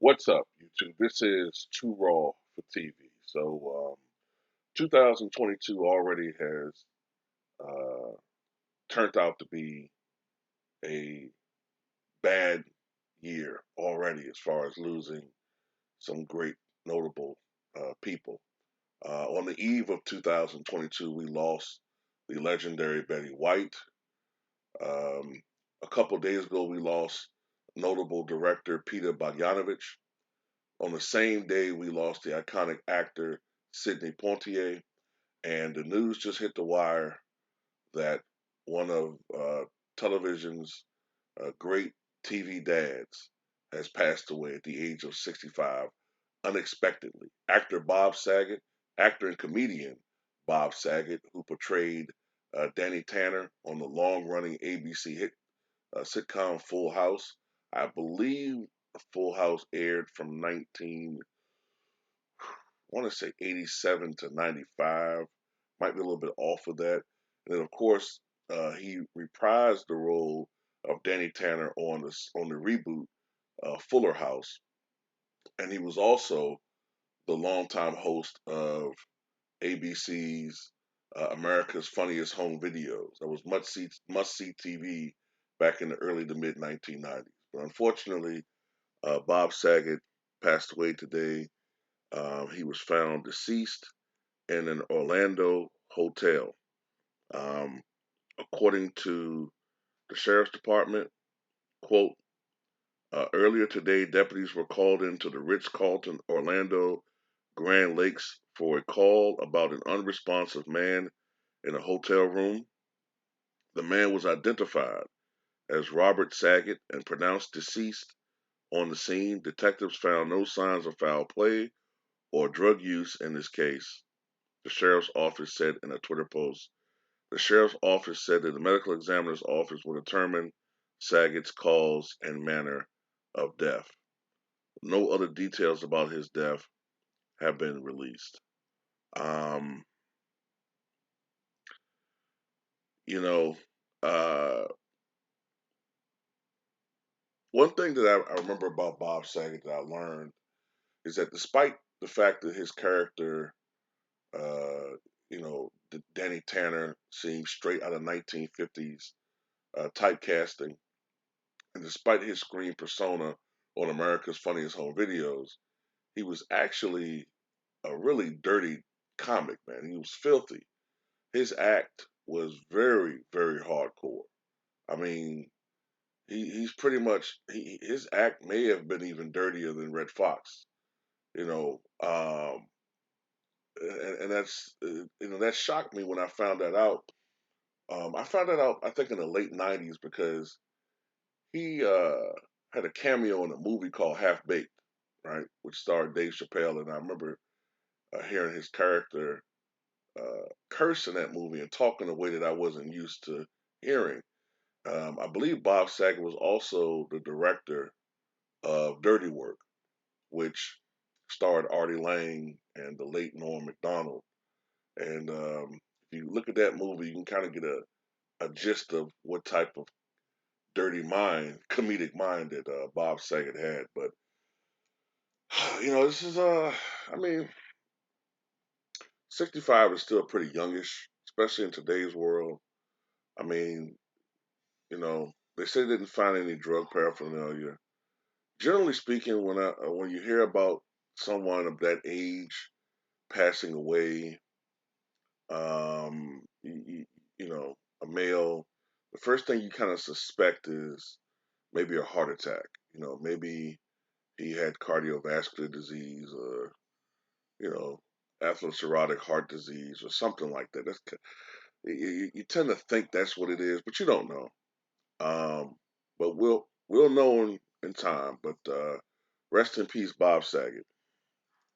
What's up, YouTube? This is Too Raw for TV. So, 2022 already has uh, turned out to be a bad year already as far as losing some great, notable people. On the eve of 2022, we lost the legendary Betty White. Um, a couple days ago, we lost notable director Peter Bogdanovich. On the same day, we lost the iconic actor Sidney Poitier, and the news just hit the wire that one of television's great TV dads has passed away at the age of 65 unexpectedly. Actor Bob Saget, actor and comedian Bob Saget, who portrayed Danny Tanner on the long-running ABC hit sitcom Full House. I believe Full House aired from 19 I want to say 87 to 95. Might be a little bit off of that. And then, of course, he reprised the role of Danny Tanner on the reboot Fuller House, and he was also the longtime host of ABC's America's Funniest Home Videos. That was must see TV back in the early to mid 1990s. But unfortunately, Bob Saget passed away today. He was found deceased in an Orlando hotel. Um, According to the sheriff's department, quote, earlier today, deputies were called into the Ritz-Carlton Orlando Grand Lakes for a call about an unresponsive man in a hotel room. The man was identified as Robert Saget and pronounced deceased. On the scene, detectives found no signs of foul play or drug use in this case, the sheriff's office said in a Twitter post. The sheriff's office said that the medical examiner's office will determine Saget's cause and manner of death. No other details about his death have been released. Um, you know, uh, one thing that I remember about Bob Saget that I learned is that despite the fact that his character, uh, Danny Tanner seems straight out of 1950s typecasting, and despite his screen persona on America's Funniest Home Videos, he was actually a really dirty comic, man. He was filthy. His act was very, very hardcore. I mean, he's pretty much his act may have been even dirtier than Red Fox, you know. And that's that shocked me when I found that out. I found that out I think in the late '90s because he had a cameo in a movie called Half Baked, right, which starred Dave Chappelle, and I remember hearing his character curse in that movie and talk in a way that I wasn't used to hearing. I believe Bob Saget was also the director of Dirty Work, which starred Artie Lang and the late Norm Macdonald. And if you look at that movie, you can kind of get a gist of what type of dirty mind, comedic mind that Bob Saget had. But this is I mean, 65 is still pretty youngish, especially in today's world. I mean, they say they didn't find any drug paraphernalia. Generally speaking, when you hear about someone of that age passing away, you know, a male, the first thing you kind of suspect is maybe a heart attack. Maybe he had cardiovascular disease or you know atherosclerotic heart disease or something like that. You tend to think that's what it is, but you don't know. Um, but we'll know in time. But rest in peace, Bob Saget.